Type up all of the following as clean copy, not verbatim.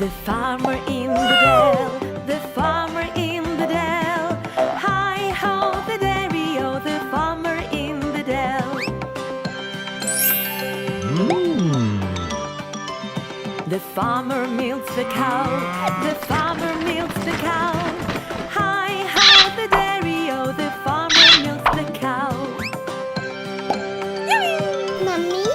The farmer in the dell, the farmer in the dell. Hi ho, the dairy-o, the farmer in the dell. The farmer milks the cow, the farmer milks the cow. Hi ho, the dairy-o, the farmer milks the cow. Mommy?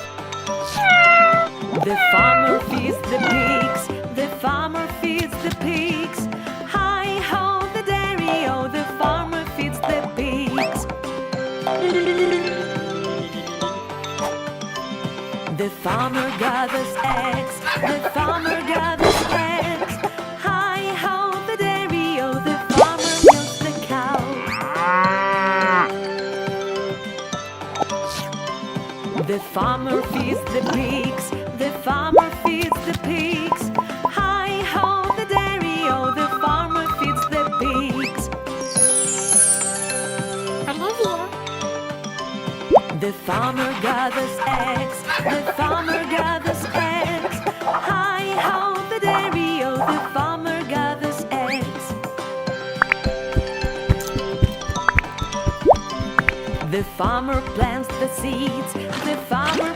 The farmer feeds the pigs, the farmer feeds the pigs. Hi ho, the dairy-o, the farmer feeds the pigs. The farmer gathers eggs, the farmer gathers eggs. Hi ho, the dairy-o, the farmer milks the cow. The farmer feeds the pigs, the farmer feeds the pigs. Hi ho, the dairy-o, the farmer feeds the pigs. Olivia? The farmer gathers eggs, the farmer gathers eggs. Hi ho, the dairy-o, the farmer gathers eggs. The farmer plants the seeds, the farmer